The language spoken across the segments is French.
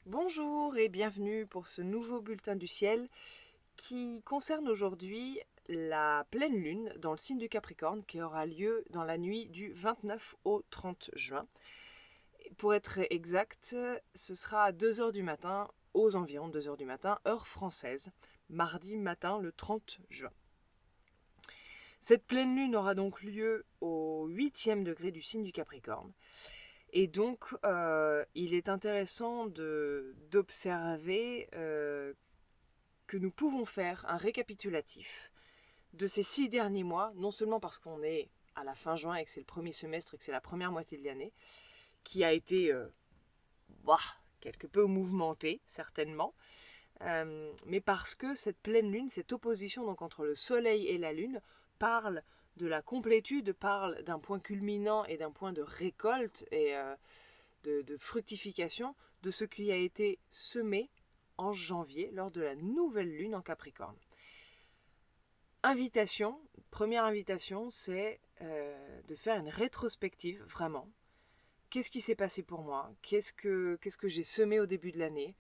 Bonjour et bienvenue pour ce nouveau bulletin du ciel qui concerne aujourd'hui la pleine lune dans le signe du Capricorne qui aura lieu dans la nuit du 29 au 30 juin. Pour être exact, ce sera à 2 heures du matin, aux environs 2 heures du matin, heure française, mardi matin le 30 juin. Cette pleine lune aura donc lieu au 8e degré du signe du Capricorne. Et donc, il est intéressant d'observer que nous pouvons faire un récapitulatif de ces 6 derniers mois, non seulement parce qu'on est à la fin juin et que c'est le premier semestre et que c'est la première moitié de l'année, qui a été quelque peu mouvementée, certainement, mais parce que cette pleine lune, cette opposition donc entre le soleil et la lune, parle de la complétude, parle d'un point culminant et d'un point de récolte et de fructification de ce qui a été semé en janvier lors de la nouvelle lune en Capricorne. Première invitation, c'est de faire une rétrospective, vraiment. Qu'est-ce qui s'est passé pour moi? Qu'est-ce que j'ai semé au début de l'année?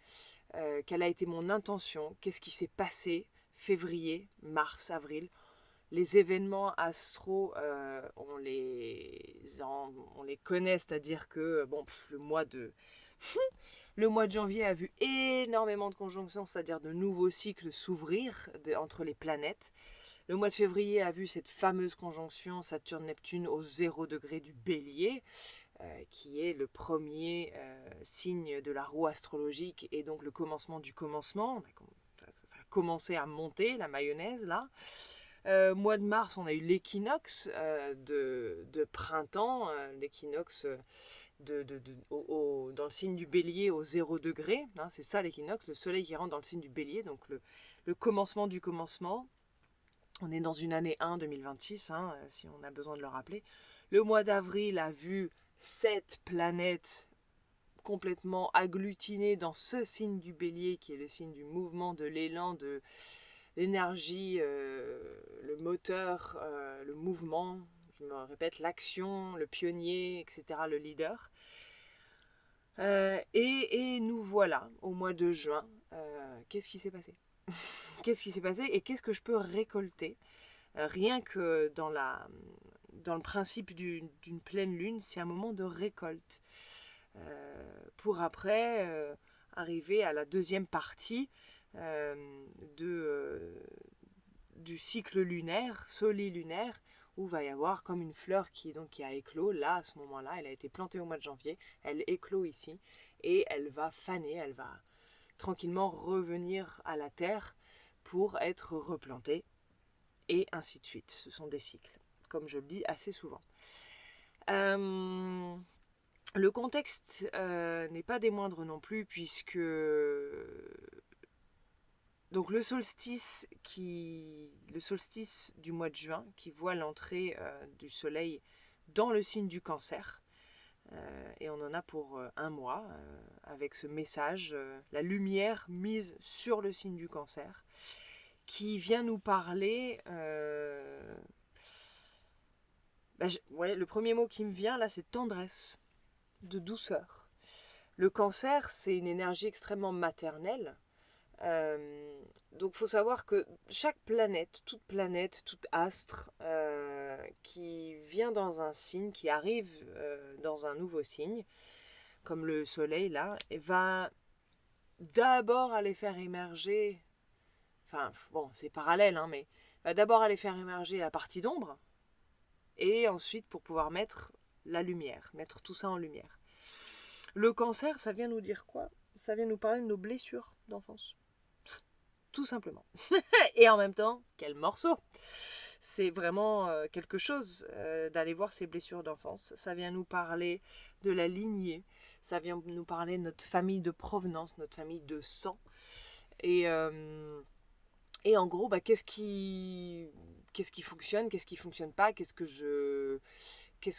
Quelle a été mon intention? Qu'est-ce qui s'est passé février, mars, avril? Les événements astro, on les connaît, c'est-à-dire que le mois de janvier a vu énormément de conjonctions, c'est-à-dire de nouveaux cycles s'ouvrir entre les planètes. Le mois de février a vu cette fameuse conjonction Saturne-Neptune au 0 degré du Bélier, qui est le premier signe de la roue astrologique et donc le commencement du commencement. Ça a commencé à monter, la mayonnaise, là. Mois de mars, on a eu l'équinoxe de printemps, l'équinoxe dans le signe du Bélier au 0 degré, hein, c'est ça l'équinoxe, le soleil qui rentre dans le signe du Bélier, donc le commencement du commencement. On est dans une année 1 2026, hein, si on a besoin de le rappeler. Le mois d'avril a vu 7 planètes complètement agglutinées dans ce signe du Bélier qui est le signe du mouvement, de l'élan, de l'énergie, le moteur, le mouvement, je me répète, l'action, le pionnier, etc., le leader. Et nous voilà au mois de juin. Qu'est-ce qui s'est passé? Qu'est-ce qui s'est passé et qu'est-ce que je peux récolter? Rien que dans le principe d'une pleine lune, c'est un moment de récolte. Pour après arriver à la deuxième partie euh, du cycle lunaire, solilunaire, où va y avoir comme une fleur qui a éclos là à ce moment-là. Elle a été plantée au mois de janvier, elle éclot ici et elle va faner, elle va tranquillement revenir à la terre pour être replantée et ainsi de suite. Ce sont des cycles, comme je le dis assez souvent. Le contexte n'est pas des moindres non plus, puisque donc le solstice du mois de juin qui voit l'entrée du soleil dans le signe du Cancer, et on en a pour un mois avec ce message, la lumière mise sur le signe du Cancer, qui vient nous parler. Le premier mot qui me vient là, c'est tendresse, de douceur. Le Cancer, c'est une énergie extrêmement maternelle. Donc il faut savoir que chaque planète, tout astre qui vient dans un signe, qui arrive dans un nouveau signe, comme le soleil là, va d'abord aller faire émerger, enfin bon c'est parallèle, hein, mais va d'abord aller faire émerger la partie d'ombre, et ensuite pour pouvoir mettre la lumière, mettre tout ça en lumière. Le Cancer, ça vient nous dire quoi? Ça vient nous parler de nos blessures d'enfance. Tout simplement. Et en même temps, quel morceau! C'est vraiment quelque chose d'aller voir ces blessures d'enfance. Ça vient nous parler de la lignée, ça vient nous parler de notre famille de provenance, notre famille de sang. Et en gros, qu'est-ce qui fonctionne, qu'est-ce qui fonctionne pas, qu'est-ce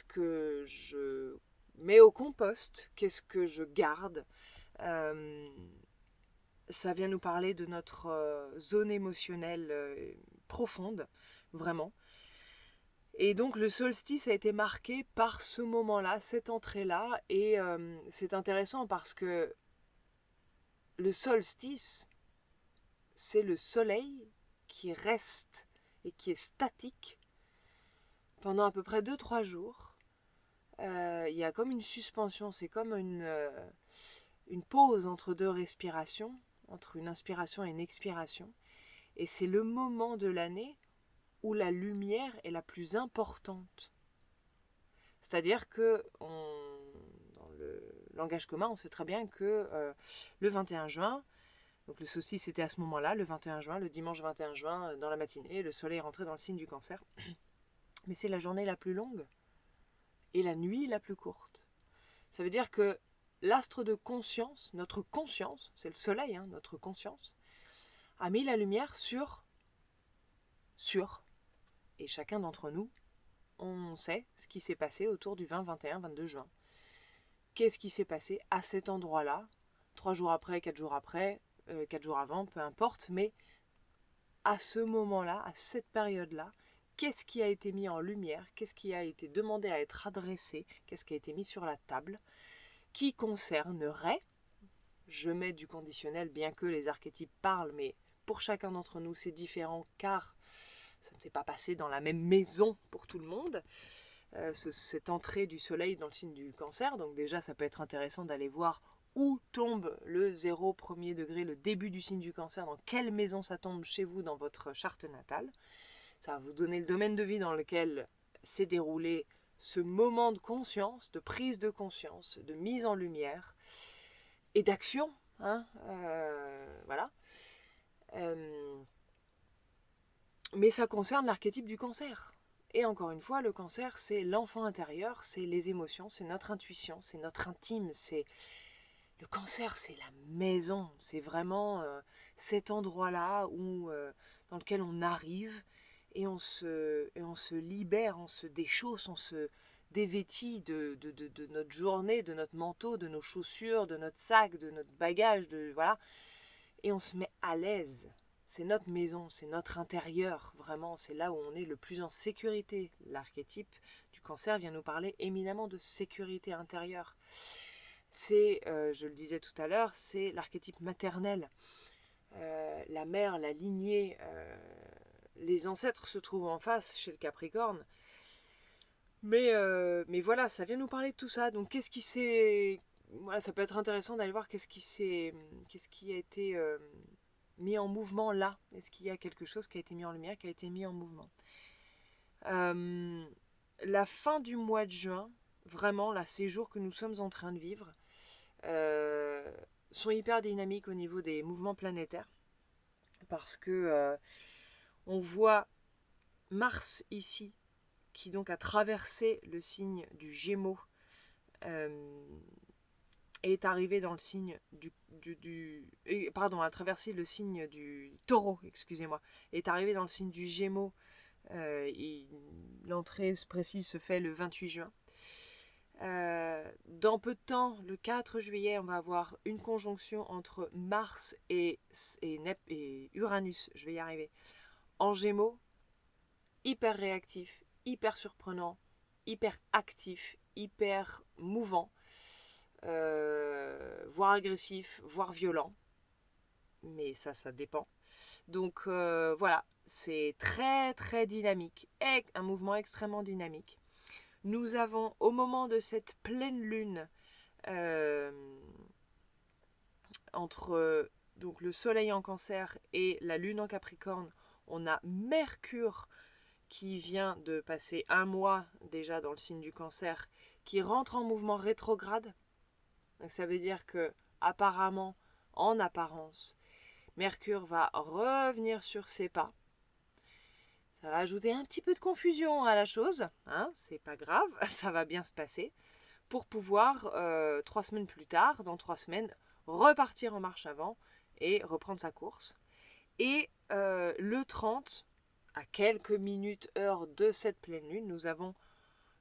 que je mets au compost, qu'est-ce que je garde. Ça vient nous parler de notre zone émotionnelle profonde, vraiment. Et donc le solstice a été marqué par ce moment-là, cette entrée-là, et c'est intéressant parce que le solstice, c'est le soleil qui reste et qui est statique pendant à peu près 2-3 jours. Il y a comme une suspension, c'est comme une pause entre deux respirations, entre une inspiration et une expiration. Et c'est le moment de l'année où la lumière est la plus importante. C'est-à-dire que dans le langage commun, on sait très bien que le 21 juin, donc le solstice c'était à ce moment-là, le 21 juin, le dimanche 21 juin, dans la matinée, le soleil est rentré dans le signe du Cancer. Mais c'est la journée la plus longue et la nuit la plus courte. Ça veut dire que l'astre de conscience, notre conscience, c'est le soleil, hein, notre conscience, a mis la lumière sur, et chacun d'entre nous, on sait ce qui s'est passé autour du 20, 21, 22 juin. Qu'est-ce qui s'est passé à cet endroit-là, 3 jours après, 4 jours après, 4 jours avant, peu importe, mais à ce moment-là, à cette période-là, qu'est-ce qui a été mis en lumière, qu'est-ce qui a été demandé à être adressé, qu'est-ce qui a été mis sur la table, qui concernerait, je mets du conditionnel, bien que les archétypes parlent, mais pour chacun d'entre nous c'est différent, car ça ne s'est pas passé dans la même maison pour tout le monde, cette entrée du soleil dans le signe du Cancer. Donc déjà ça peut être intéressant d'aller voir où tombe le 0 premier degré, le début du signe du Cancer, dans quelle maison ça tombe chez vous dans votre charte natale. Ça va vous donner le domaine de vie dans lequel s'est déroulé ce moment de conscience, de prise de conscience, de mise en lumière et d'action. Hein, voilà. Mais ça concerne l'archétype du Cancer. Et encore une fois, le Cancer, c'est l'enfant intérieur, c'est les émotions, c'est notre intuition, c'est notre intime, c'est... Le Cancer, c'est la maison, c'est vraiment cet endroit-là où, dans lequel on arrive et on se libère, on se déchausse, on se dévêtit de notre journée, de notre manteau, de nos chaussures, de notre sac, de notre bagage, voilà, et on se met à l'aise. C'est notre maison, c'est notre intérieur, vraiment, c'est là où on est le plus en sécurité. L'archétype du Cancer vient nous parler éminemment de sécurité intérieure. C'est, je le disais tout à l'heure, c'est l'archétype maternel. La mère, la lignée, les ancêtres se trouvent en face chez le Capricorne. Mais voilà, ça vient nous parler de tout ça. Donc qu'est-ce qui s'est... Voilà, ça peut être intéressant d'aller voir qu'est-ce qui a été mis en mouvement là. Est-ce qu'il y a quelque chose qui a été mis en lumière, qui a été mis en mouvement. La fin du mois de juin, vraiment, là, ces jours que nous sommes en train de vivre, sont hyper dynamiques au niveau des mouvements planétaires. Parce que on voit Mars ici, qui donc a traversé le signe du Gémeaux, est arrivé dans le signe a traversé le signe du Taureau, excusez-moi, est arrivé dans le signe du Gémeaux. L'entrée précise se fait le 28 juin. Dans peu de temps, le 4 juillet, on va avoir une conjonction entre Mars et Uranus, je vais y arriver, en Gémeaux, hyper réactif, hyper surprenant, hyper actif, hyper mouvant, voire agressif, voire violent, mais ça dépend. Donc voilà, c'est très très dynamique, un mouvement extrêmement dynamique. Nous avons, au moment de cette pleine lune, entre donc le soleil en Cancer et la lune en Capricorne, on a Mercure qui vient de passer 1 mois déjà dans le signe du Cancer, qui rentre en mouvement rétrograde. Donc ça veut dire que, apparemment, en apparence, Mercure va revenir sur ses pas. Ça va ajouter un petit peu de confusion à la chose, hein, c'est pas grave, ça va bien se passer, pour pouvoir, 3 semaines plus tard, dans 3 semaines, repartir en marche avant et reprendre sa course. Et le 30, à quelques minutes, heures de cette pleine lune, nous avons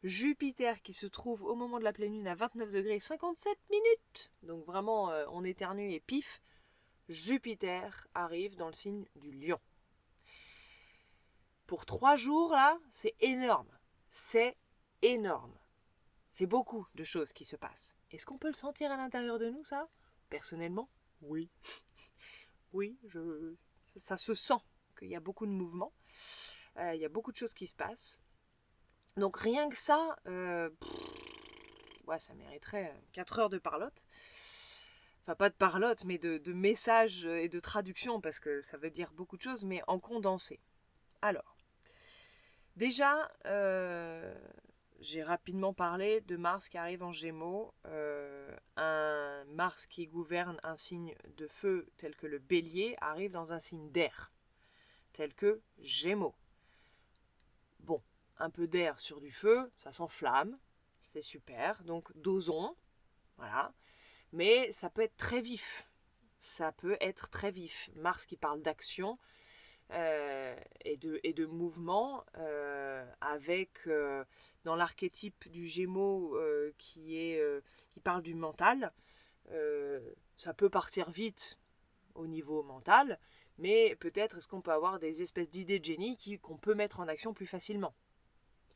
Jupiter qui se trouve au moment de la pleine lune à 29 degrés 57 minutes. Donc vraiment, on éternue et pif, Jupiter arrive dans le signe du Lion. Pour 3 jours, là, c'est énorme. C'est énorme. C'est beaucoup de choses qui se passent. Est-ce qu'on peut le sentir à l'intérieur de nous, ça? Personnellement, Oui. Oui, ça se sent qu'il y a beaucoup de mouvements, il y a beaucoup de choses qui se passent. Donc rien que ça, ouais, ça mériterait 4 heures de parlotte. Enfin, pas de parlotte, mais de messages et de traduction, parce que ça veut dire beaucoup de choses, mais en condensé. Alors, déjà, j'ai rapidement parlé de Mars qui arrive en Gémeaux, un Mars qui gouverne un signe de feu tel que le Bélier arrive dans un signe d'air, tel que Gémeaux. Bon, un peu d'air sur du feu, ça s'enflamme, c'est super, donc dosons, voilà. Mais ça peut être très vif, ça peut être très vif. Mars qui parle d'action et de mouvement, avec dans l'archétype du Gémeaux qui parle du mental, ça peut partir vite au niveau mental, mais peut-être est-ce qu'on peut avoir des espèces d'idées de génie qu'on peut mettre en action plus facilement.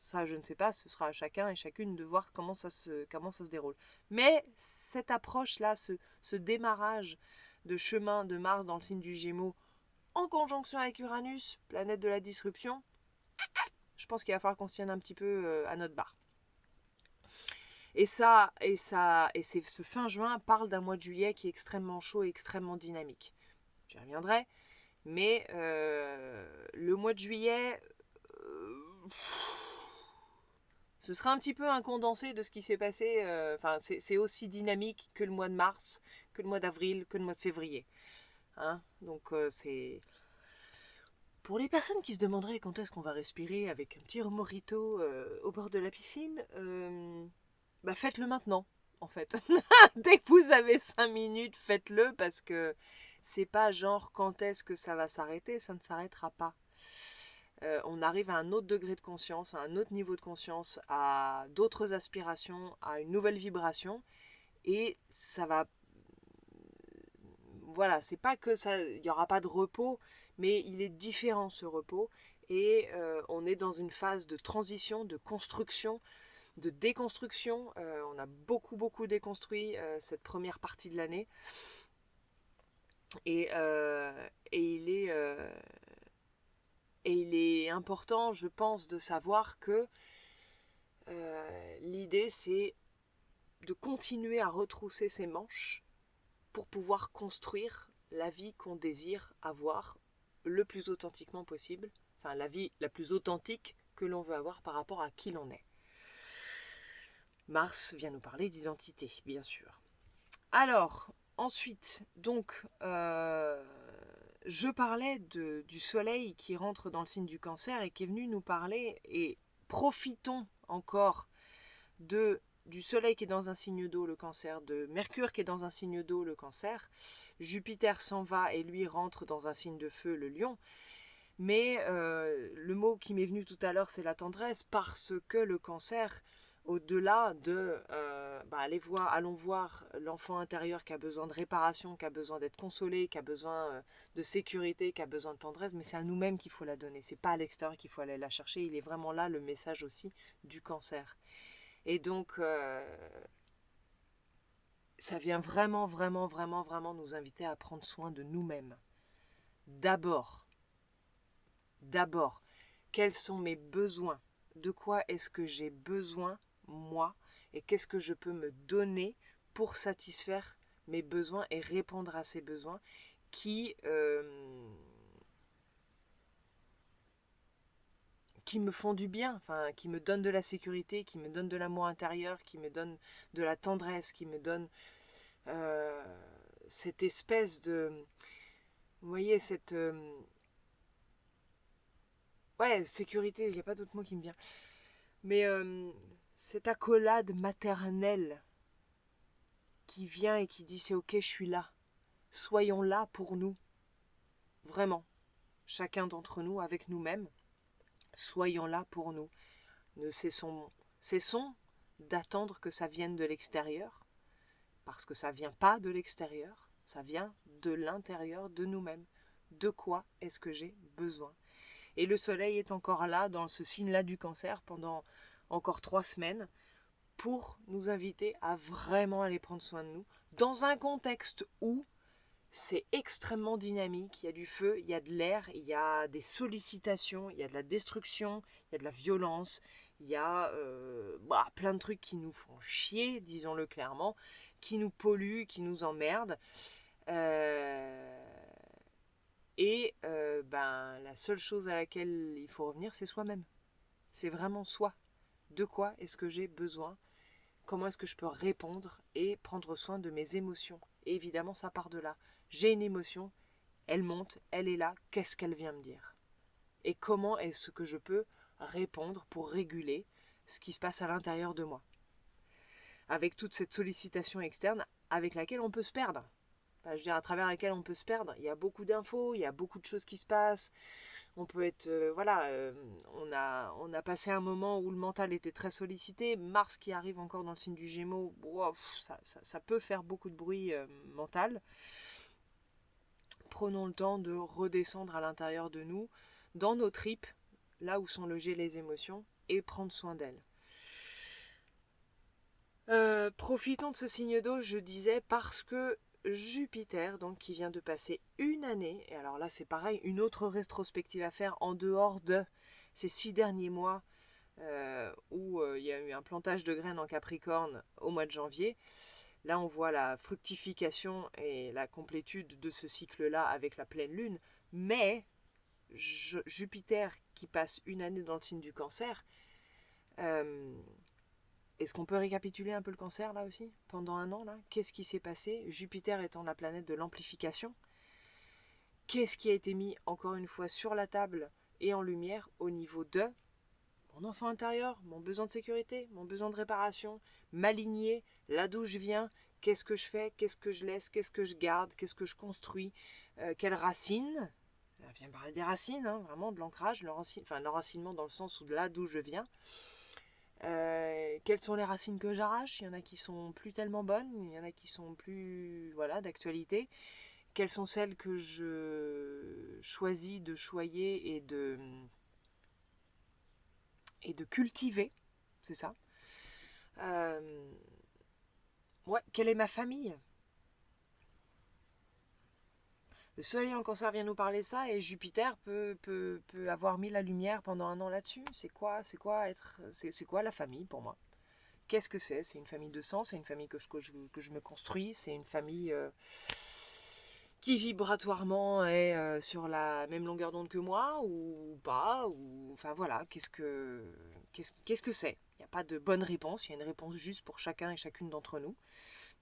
Ça, je ne sais pas, ce sera à chacun et chacune de voir comment ça se déroule. Mais cette approche-là, ce démarrage de chemin de Mars dans le signe du Gémeaux, en conjonction avec Uranus, planète de la disruption, je pense qu'il va falloir qu'on se tienne un petit peu à notre barre. Et ce fin juin parle d'un mois de juillet qui est extrêmement chaud et extrêmement dynamique. J'y reviendrai, mais le mois de juillet, ce sera un petit peu un condensé de ce qui s'est passé. Enfin, c'est aussi dynamique que le mois de mars, que le mois d'avril, que le mois de février. Hein, donc c'est... Pour les personnes qui se demanderaient quand est-ce qu'on va respirer avec un petit mojito au bord de la piscine, bah faites-le maintenant, en fait. Dès que vous avez 5 minutes, faites-le, parce que c'est pas genre quand est-ce que ça va s'arrêter, ça ne s'arrêtera pas. On arrive à un autre degré de conscience, à un autre niveau de conscience, à d'autres aspirations, à une nouvelle vibration, et ça va... Voilà, c'est pas que ça, il n'y aura pas de repos, mais il est différent ce repos, et on est dans une phase de transition, de construction, de déconstruction. On a beaucoup déconstruit cette première partie de l'année, et, il est important, je pense, de savoir que l'idée c'est de continuer à retrousser ses manches pour pouvoir construire la vie qu'on désire avoir le plus authentiquement possible, enfin la vie la plus authentique que l'on veut avoir par rapport à qui l'on est. Mars vient nous parler d'identité, bien sûr. Alors, ensuite, donc, je parlais du soleil qui rentre dans le signe du cancer et qui est venu nous parler, et profitons encore du soleil qui est dans un signe d'eau, le cancer, de Mercure qui est dans un signe d'eau, le cancer. Jupiter s'en va et lui rentre dans un signe de feu, le lion. Mais le mot qui m'est venu tout à l'heure, c'est la tendresse, parce que le cancer, au-delà de allons voir l'enfant intérieur qui a besoin de réparation, qui a besoin d'être consolé, qui a besoin de sécurité, qui a besoin de tendresse, mais c'est à nous-mêmes qu'il faut la donner, c'est pas à l'extérieur qu'il faut aller la chercher. Il est vraiment là le message aussi du cancer. Et donc ça vient vraiment nous inviter à prendre soin de nous-mêmes. D'abord, quels sont mes besoins? De quoi est-ce que j'ai besoin, moi? Et qu'est-ce que je peux me donner pour satisfaire mes besoins et répondre à ces besoins qui me font du bien, enfin, qui me donnent de la sécurité, qui me donnent de l'amour intérieur, qui me donnent de la tendresse, qui me donnent cette espèce de... Vous voyez, cette... ouais, sécurité, il n'y a pas d'autre mot qui me vient. Mais cette accolade maternelle qui vient et qui dit c'est ok, je suis là. Soyons là pour nous. Vraiment. Chacun d'entre nous, avec nous-mêmes. Soyons là pour nous. Ne cessons d'attendre que ça vienne de l'extérieur. Parce que ça ne vient pas de l'extérieur. Ça vient de l'intérieur de nous-mêmes. De quoi est-ce que j'ai besoin? Et le soleil est encore là, dans ce signe-là du cancer, pendant encore 3 semaines, pour nous inviter à vraiment aller prendre soin de nous, dans un contexte où c'est extrêmement dynamique, il y a du feu, il y a de l'air, il y a des sollicitations, il y a de la destruction, il y a de la violence, il y a plein de trucs qui nous font chier, disons-le clairement, qui nous polluent, qui nous emmerdent. La seule chose à laquelle il faut revenir, c'est soi-même. C'est vraiment soi. De quoi est-ce que j'ai besoin? Comment est-ce que je peux répondre et prendre soin de mes émotions? Et évidemment, ça part de là. J'ai une émotion, elle monte, elle est là, qu'est-ce qu'elle vient me dire? Et comment est-ce que je peux répondre pour réguler ce qui se passe à l'intérieur de moi? Avec toute cette sollicitation externe avec laquelle on peut se perdre. Enfin, je veux dire, à travers laquelle on peut se perdre. Il y a beaucoup d'infos, il y a beaucoup de choses qui se passent. On peut être, on a passé un moment où le mental était très sollicité. Mars qui arrive encore dans le signe du Gémeaux, wow, ça peut faire beaucoup de bruit mental. Prenons le temps de redescendre à l'intérieur de nous, dans nos tripes, là où sont logées les émotions, et prendre soin d'elles. Profitons de ce signe d'eau, je disais, parce que Jupiter, donc qui vient de passer une année, et alors là c'est pareil, une autre rétrospective à faire en dehors de ces 6 derniers mois où il y a eu un plantage de graines en Capricorne au mois de janvier. Là on voit la fructification et la complétude de ce cycle-là avec la pleine lune, mais Jupiter qui passe une année dans le signe du Cancer, est-ce qu'on peut récapituler un peu le Cancer là aussi? Pendant un an là, qu'est-ce qui s'est passé? Jupiter étant la planète de l'amplification. Qu'est-ce qui a été mis encore une fois sur la table et en lumière au niveau de mon enfant intérieur, mon besoin de sécurité, mon besoin de réparation, ma lignée, là d'où je viens, qu'est-ce que je fais, qu'est-ce que je laisse, qu'est-ce que je garde, qu'est-ce que je construis, quelles racines? Là vient parler des racines, hein, vraiment de l'ancrage, l'enracinement dans le sens où de là d'où je viens. Quelles sont les racines que j'arrache? Il y en a qui sont plus tellement bonnes, il y en a qui sont plus d'actualité. Quelles sont celles que je choisis de choyer et de cultiver? C'est ça. Quelle est ma famille? Le soleil en Cancer vient nous parler de ça et Jupiter peut avoir mis la lumière pendant un an là-dessus. C'est quoi la famille pour moi? Qu'est-ce que c'est? C'est une famille de sang, c'est une famille que je me construis, c'est une famille qui vibratoirement est sur la même longueur d'onde que moi ou pas, enfin voilà, qu'est-ce que c'est? Il n'y a pas de bonne réponse, il y a une réponse juste pour chacun et chacune d'entre nous.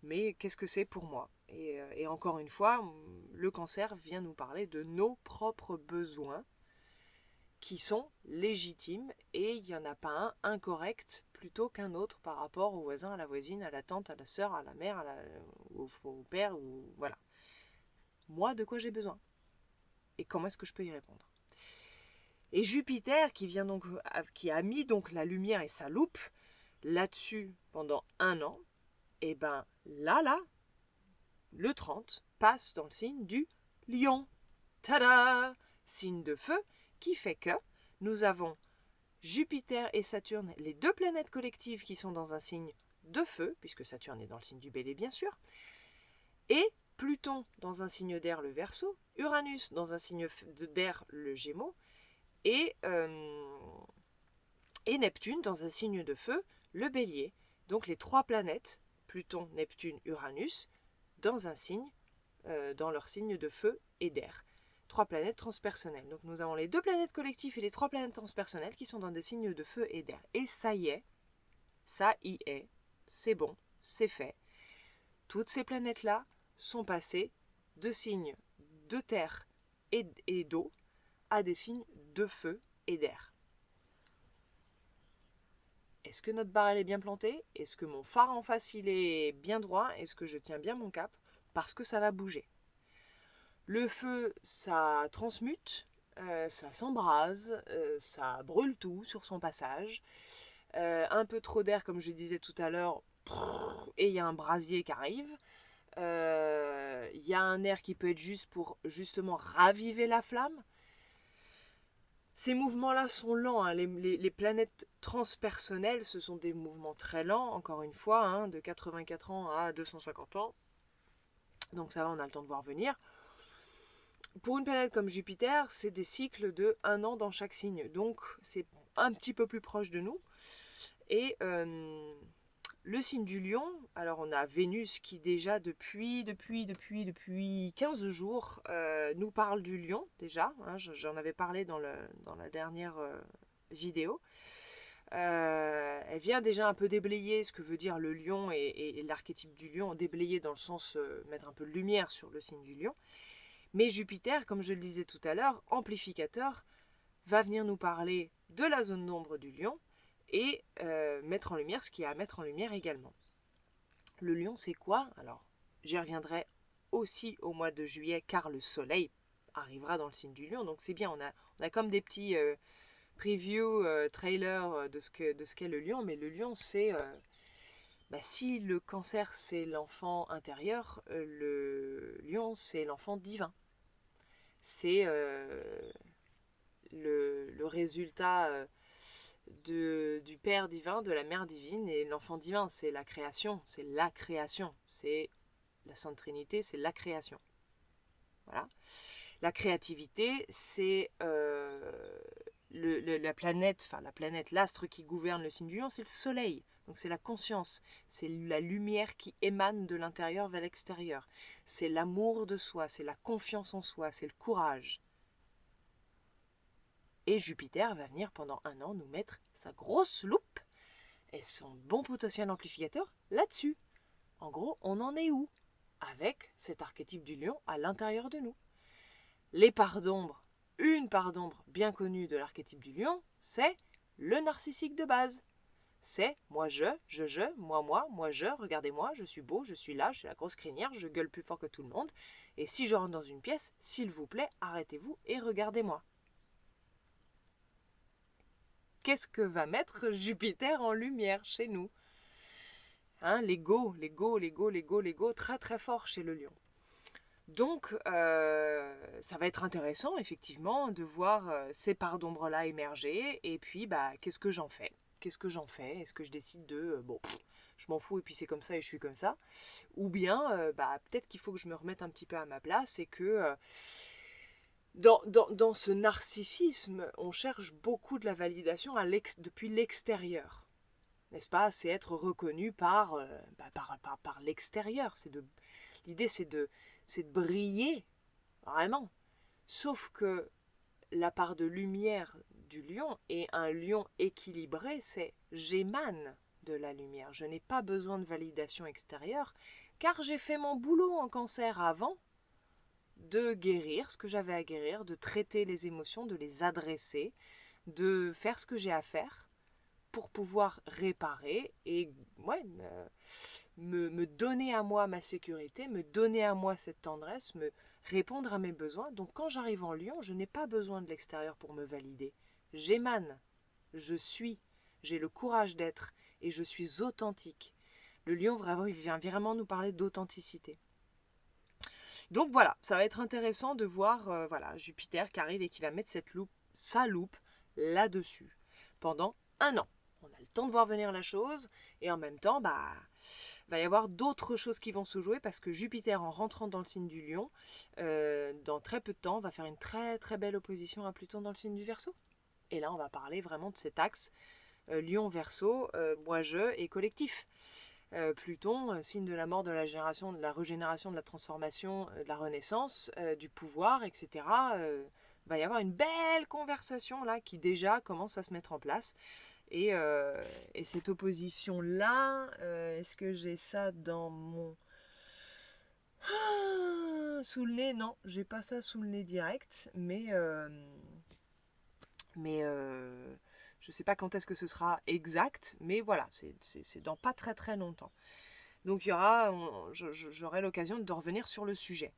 Mais qu'est-ce que c'est pour moi? Et encore une fois, le Cancer vient nous parler de nos propres besoins qui sont légitimes et il n'y en a pas un incorrect plutôt qu'un autre par rapport au voisin, à la voisine, à la tante, à la sœur, à la mère, au père, ou voilà. Moi, de quoi j'ai besoin? Et comment est-ce que je peux y répondre? Et Jupiter qui a mis donc la lumière et sa loupe là-dessus pendant un an, et ben là, le 30 passe dans le signe du Lion. Tada! Signe de feu qui fait que nous avons Jupiter et Saturne, les deux planètes collectives qui sont dans un signe de feu, puisque Saturne est dans le signe du Bélier bien sûr, et Pluton dans un signe d'air, le Verseau, Uranus dans un signe d'air, le Gémeaux, et Neptune dans un signe de feu, le Bélier. Donc les trois planètes, Pluton, Neptune, Uranus, dans un signe, dans leur signe de feu et d'air. Trois planètes transpersonnelles. Donc nous avons les deux planètes collectives et les trois planètes transpersonnelles qui sont dans des signes de feu et d'air. Et ça y est, c'est bon, c'est fait. Toutes ces planètes-là sont passées de signes de terre et d'eau à des signes de feu et d'air. Est-ce que notre barre elle est bien plantée? Est-ce que mon phare en face il est bien droit? Est-ce que je tiens bien mon cap? Parce que ça va bouger. Le feu, ça transmute, ça s'embrase, ça brûle tout sur son passage. Un peu trop d'air, comme je disais tout à l'heure, et il y a un brasier qui arrive. Il y a un air qui peut être juste pour justement raviver la flamme. Ces mouvements-là sont lents. Hein. Les planètes transpersonnelles, ce sont des mouvements très lents, encore une fois, hein, de 84 ans à 250 ans. Donc ça va, on a le temps de voir venir. Pour une planète comme Jupiter, c'est des cycles de 1 an dans chaque signe. Donc c'est un petit peu plus proche de nous. Et le signe du lion, alors on a Vénus qui déjà depuis 15 jours nous parle du lion déjà. Hein, j'en avais parlé dans la dernière vidéo. Elle vient déjà un peu déblayer ce que veut dire le lion et l'archétype du lion, déblayer dans le sens mettre un peu de lumière sur le signe du lion. Mais Jupiter, comme je le disais tout à l'heure, amplificateur, va venir nous parler de la zone d'ombre du lion et mettre en lumière ce qu'il y a à mettre en lumière également. Le lion, c'est quoi? Alors, j'y reviendrai aussi au mois de juillet, car le soleil arrivera dans le signe du lion, donc c'est bien, on a comme des petits preview, trailer de ce qu'est le lion, mais le lion, c'est... si le cancer, c'est l'enfant intérieur, le lion, c'est l'enfant divin. C'est le résultat du Père divin, de la Mère divine, et l'enfant divin, c'est la création, c'est la Sainte Trinité, c'est la création. Voilà. La créativité, c'est la planète, l'astre qui gouverne le signe du lion, c'est le soleil. Donc c'est la conscience, c'est la lumière qui émane de l'intérieur vers l'extérieur. C'est l'amour de soi, c'est la confiance en soi, c'est le courage. Et Jupiter va venir pendant 1 an nous mettre sa grosse loupe et son bon potentiel amplificateur là-dessus. En gros, on en est où avec cet archétype du lion à l'intérieur de nous? Les parts d'ombre, une part d'ombre bien connue de l'archétype du lion, c'est le narcissique de base. C'est moi, moi, je, regardez-moi, je suis beau, je suis là, je suis la grosse crinière, je gueule plus fort que tout le monde. Et si je rentre dans une pièce, s'il vous plaît, arrêtez-vous et regardez-moi. Qu'est-ce que va mettre Jupiter en lumière chez nous? L'ego, très très fort chez le lion. Donc, ça va être intéressant, effectivement, de voir ces parts d'ombre-là émerger. Et puis, qu'est-ce que j'en fais? Est-ce que je décide de... je m'en fous et puis c'est comme ça et je suis comme ça? Ou bien, peut-être qu'il faut que je me remette un petit peu à ma place et que... Dans ce narcissisme, on cherche beaucoup de la validation depuis l'extérieur. N'est-ce pas? C'est être reconnu par l'extérieur. L'idée, c'est de briller, vraiment. Sauf que la part de lumière du lion et un lion équilibré, c'est j'émane de la lumière. Je n'ai pas besoin de validation extérieure, car j'ai fait mon boulot en cancer avant de guérir ce que j'avais à guérir, de traiter les émotions, de les adresser, de faire ce que j'ai à faire pour pouvoir réparer et me donner à moi ma sécurité, me donner à moi cette tendresse, me répondre à mes besoins. Donc quand j'arrive en Lion, je n'ai pas besoin de l'extérieur pour me valider. J'émane, je suis, j'ai le courage d'être et je suis authentique. Le Lion vraiment, il vient vraiment nous parler d'authenticité. Donc voilà, ça va être intéressant de voir Jupiter qui arrive et qui va mettre sa loupe là-dessus pendant 1 an. On a le temps de voir venir la chose et en même temps, va y avoir d'autres choses qui vont se jouer parce que Jupiter, en rentrant dans le signe du Lion, dans très peu de temps, va faire une très très belle opposition à Pluton dans le signe du Verseau. Et là, on va parler vraiment de cet axe Lion-Verseau, moi-je et collectif. Pluton, signe de la mort, de la génération, de la régénération, de la transformation, de la renaissance, du pouvoir, etc. Va y avoir une belle conversation là qui déjà commence à se mettre en place. Et cette opposition-là, est-ce que j'ai ça dans mon... sous le nez? Non, j'ai pas ça sous le nez direct, mais je sais pas quand est-ce que ce sera exact, mais voilà, c'est dans pas très très longtemps. Donc j'aurai l'occasion de revenir sur le sujet.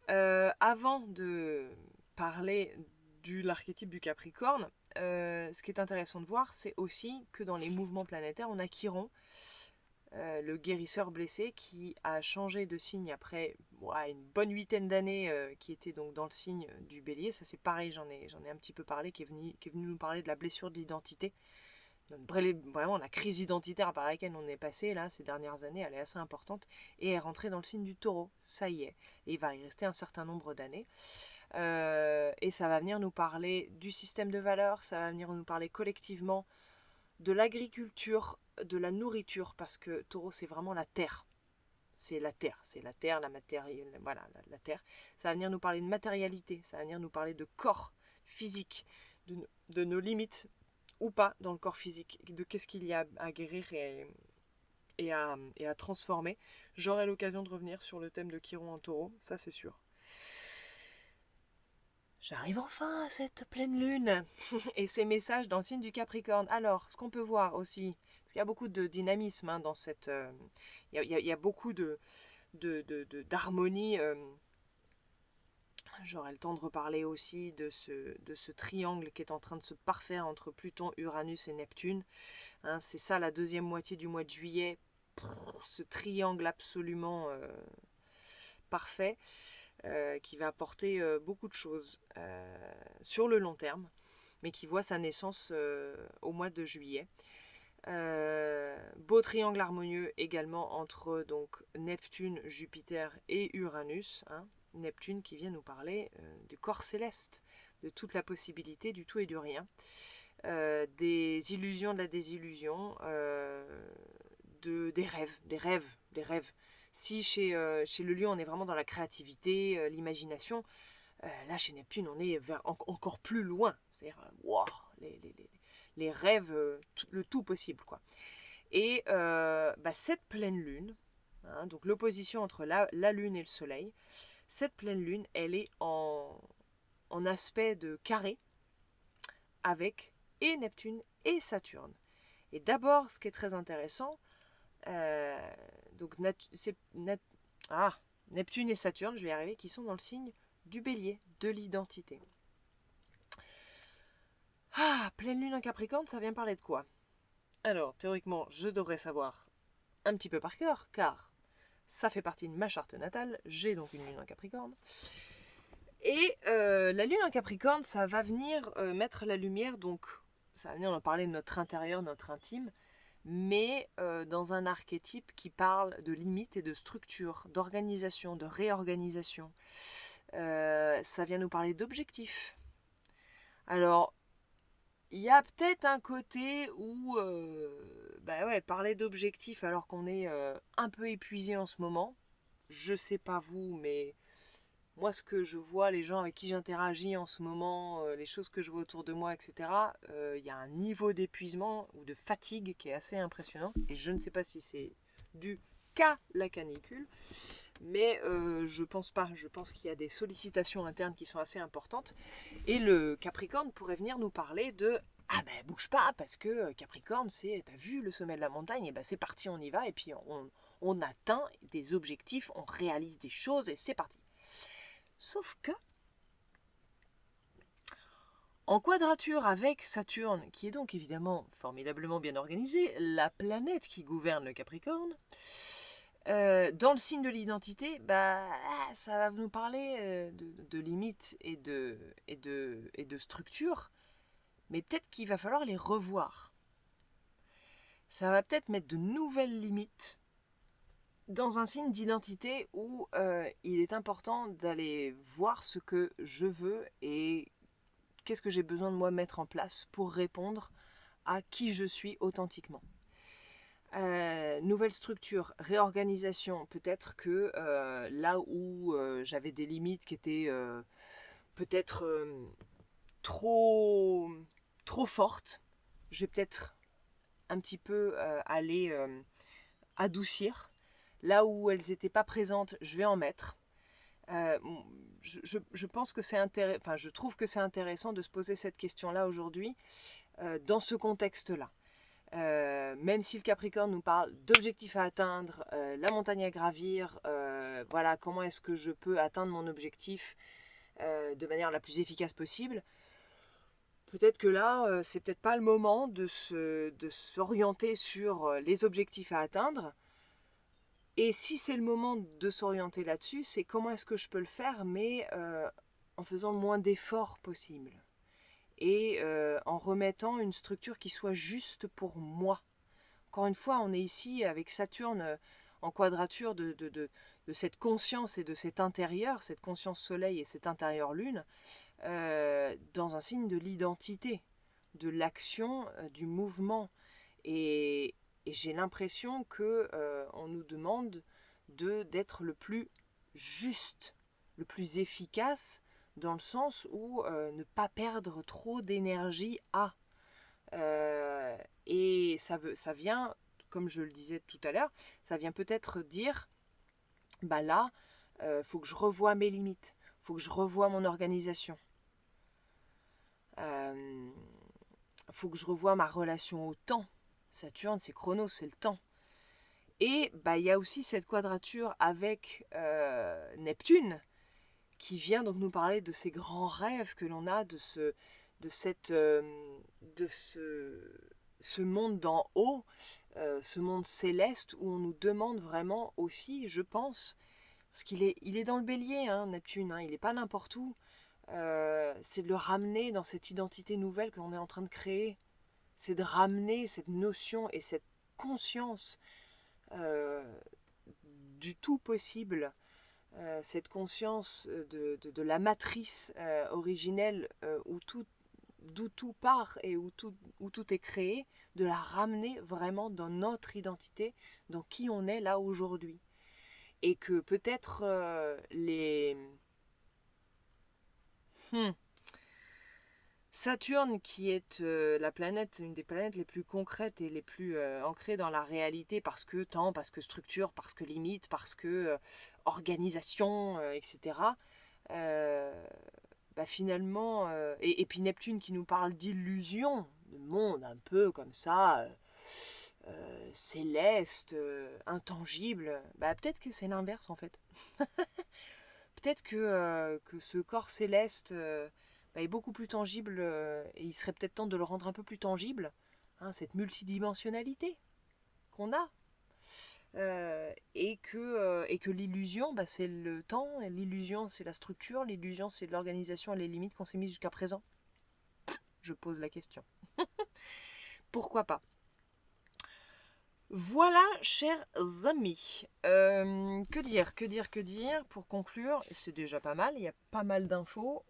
Avant de parler de l'archétype du Capricorne, ce qui est intéressant de voir, c'est aussi que dans les mouvements planétaires, on a Chiron, le guérisseur blessé, qui a changé de signe après une bonne 8aine d'années, qui était donc dans le signe du Bélier. Ça c'est pareil, j'en ai un petit peu parlé, qui est venu nous parler de la blessure de l'identité, Vraiment, la crise identitaire par laquelle on est passé là ces dernières années, elle est assez importante et est rentrée dans le signe du Taureau. Ça y est, et il va y rester un certain nombre d'années. Et ça va venir nous parler du système de valeurs, ça va venir nous parler collectivement de l'agriculture, de la nourriture, parce que Taureau c'est vraiment la terre. C'est la terre, la matière, voilà, la terre. Ça va venir nous parler de matérialité, ça va venir nous parler de corps physique, de nos limites ou pas dans le corps physique, de qu'est-ce qu'il y a à guérir et à transformer. J'aurai l'occasion de revenir sur le thème de Chiron en Taureau, ça c'est sûr. J'arrive enfin à cette pleine lune et ces messages dans le signe du Capricorne. Alors, ce qu'on peut voir aussi, parce qu'il y a beaucoup de dynamisme dans cette... il y a beaucoup d'harmonie. J'aurai le temps de reparler aussi de ce triangle qui est en train de se parfaire entre Pluton, Uranus et Neptune. Hein, c'est ça la deuxième moitié du mois de juillet. Ce triangle absolument parfait. Qui va apporter beaucoup de choses sur le long terme, mais qui voit sa naissance au mois de juillet. Beau triangle harmonieux également entre donc Neptune, Jupiter et Uranus. Hein. Neptune qui vient nous parler du corps céleste, de toute la possibilité, du tout et du rien, des illusions, de la désillusion, des rêves. Si chez le lion, on est vraiment dans la créativité, l'imagination, là, chez Neptune, on est encore plus loin. C'est-à-dire, wow, les rêves, le tout possible, quoi. Et cette pleine lune, hein, donc l'opposition entre la lune et le soleil, cette pleine lune, elle est en aspect de carré avec et Neptune et Saturne. Et d'abord, ce qui est très intéressant, donc Neptune et Saturne, je vais y arriver, qui sont dans le signe du Bélier, de l'identité. Pleine lune en Capricorne, ça vient parler de quoi? Alors, théoriquement, je devrais savoir un petit peu par cœur, car ça fait partie de ma charte natale, j'ai donc une lune en Capricorne. Et la lune en Capricorne, ça va venir mettre la lumière, donc ça va venir en parler de notre intérieur, notre intime, mais dans un archétype qui parle de limites et de structure, d'organisation, de réorganisation. Ça vient nous parler d'objectifs. Alors, il y a peut-être un côté où parler d'objectifs alors qu'on est un peu épuisé en ce moment. Je sais pas vous, mais moi ce que je vois, les gens avec qui j'interagis en ce moment, les choses que je vois autour de moi, etc., il y a un niveau d'épuisement ou de fatigue qui est assez impressionnant. Et je ne sais pas si c'est dû qu'à la canicule, mais je pense pas. Je pense qu'il y a des sollicitations internes qui sont assez importantes. Et le Capricorne pourrait venir nous parler de bouge pas, parce que Capricorne, t'as vu le sommet de la montagne, et c'est parti, on y va, et puis on atteint des objectifs, on réalise des choses, et c'est parti. Sauf que, en quadrature avec Saturne, qui est donc évidemment formidablement bien organisée, la planète qui gouverne le Capricorne, dans le signe de l'identité, ça va nous parler de limites et de structures, mais peut-être qu'il va falloir les revoir. Ça va peut-être mettre de nouvelles limites dans un signe d'identité où il est important d'aller voir ce que je veux et qu'est-ce que j'ai besoin de moi mettre en place pour répondre à qui je suis authentiquement. Nouvelle structure, réorganisation, peut-être que là où j'avais des limites qui étaient peut-être trop fortes, je vais peut-être un petit peu aller adoucir. Là où elles n'étaient pas présentes, je vais en mettre. Je pense que je trouve que c'est intéressant de se poser cette question-là aujourd'hui dans ce contexte-là. Même si le Capricorne nous parle d'objectifs à atteindre, la montagne à gravir, voilà, comment est-ce que je peux atteindre mon objectif de manière la plus efficace possible. Peut-être que là, c'est peut-être pas le moment de s'orienter sur les objectifs à atteindre. Et si c'est le moment de s'orienter là-dessus, c'est comment est-ce que je peux le faire, mais en faisant le moins d'efforts possible. et en remettant une structure qui soit juste pour moi. Encore une fois, on est ici avec Saturne en quadrature de cette conscience et de cet intérieur, cette conscience soleil et cette intérieure lune, dans un signe de l'identité, de l'action, du mouvement. Et j'ai l'impression que on nous demande d'être le plus juste, le plus efficace, dans le sens où ne pas perdre trop d'énergie à. Et ça vient, comme je le disais tout à l'heure, ça vient peut-être dire, bah là, faut que je revoie mes limites, faut que je revoie mon organisation, faut que je revoie ma relation au temps. Saturne, c'est Chronos, c'est le temps. Et bah, il y a aussi cette quadrature avec Neptune, qui vient donc nous parler de ces grands rêves que l'on a, de ce monde d'en haut, ce monde céleste où on nous demande vraiment aussi, je pense, parce il est dans le bélier, hein, Neptune, hein, il n'est pas n'importe où, c'est de le ramener dans cette identité nouvelle que l'on est en train de créer, c'est de ramener cette notion et cette conscience euh, du tout possible, cette conscience de la matrice originelle d'où tout part et où tout est créé, de la ramener vraiment dans notre identité, dans qui on est là aujourd'hui. Et que peut-être Saturne, qui est la planète, une des planètes les plus concrètes et les plus ancrées dans la réalité, parce que temps, parce que structure, parce que limite, parce que organisation, etc. Bah finalement, et puis Neptune qui nous parle d'illusion, de monde un peu comme ça, céleste, intangible, bah peut-être que c'est l'inverse en fait. Peut-être que ce corps céleste bah, est beaucoup plus tangible et il serait peut-être temps de le rendre un peu plus tangible, hein, cette multidimensionnalité qu'on a. Et que l'illusion, bah, c'est le temps, l'illusion c'est la structure, l'illusion c'est l'organisation et les limites qu'on s'est mises jusqu'à présent. Je pose la question. Pourquoi pas? Voilà, chers amis. Que dire pour conclure? C'est déjà pas mal, il y a pas mal d'infos.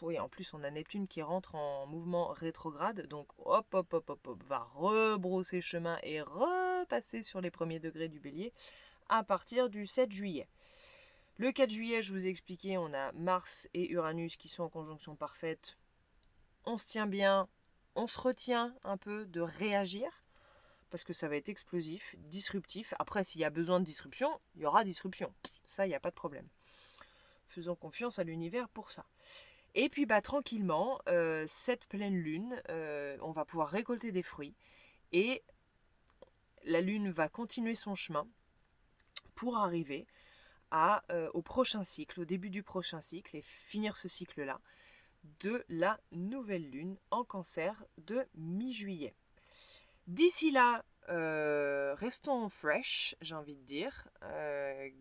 Oui, en plus on a Neptune qui rentre en mouvement rétrograde, donc hop, va rebrousser chemin et repasser sur les premiers degrés du bélier à partir du 7 juillet. Le 4 juillet, je vous ai expliqué, on a Mars et Uranus qui sont en conjonction parfaite. On se tient bien, on se retient un peu de réagir, parce que ça va être explosif, disruptif. Après, s'il y a besoin de disruption, il y aura disruption. Ça, il n'y a pas de problème. Faisons confiance à l'univers pour ça. Et puis, bah, tranquillement, cette pleine lune, on va pouvoir récolter des fruits. Et la lune va continuer son chemin pour arriver au prochain cycle, au début du prochain cycle, et finir ce cycle-là de la nouvelle lune en Cancer de mi-juillet. D'ici là, restons fresh, j'ai envie de dire.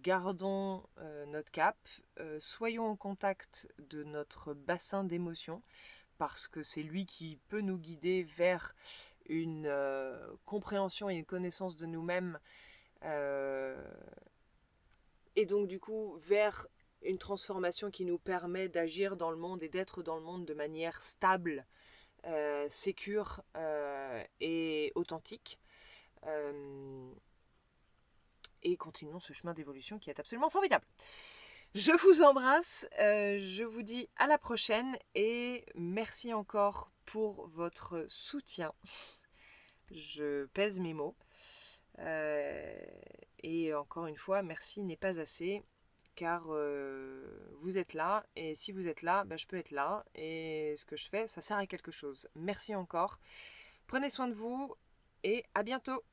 Gardons notre cap. Soyons en contact de notre bassin d'émotions, parce que c'est lui qui peut nous guider vers une compréhension et une connaissance de nous-mêmes. Et donc du coup, vers une transformation qui nous permet d'agir dans le monde et d'être dans le monde de manière stable, sécure et authentique. Et continuons ce chemin d'évolution qui est absolument formidable. Je vous embrasse, je vous dis à la prochaine et merci encore pour votre soutien. Je pèse mes mots. Et encore une fois, merci n'est pas assez, car vous êtes là, et si vous êtes là, bah, je peux être là, et ce que je fais, ça sert à quelque chose. Merci encore, prenez soin de vous, et à bientôt.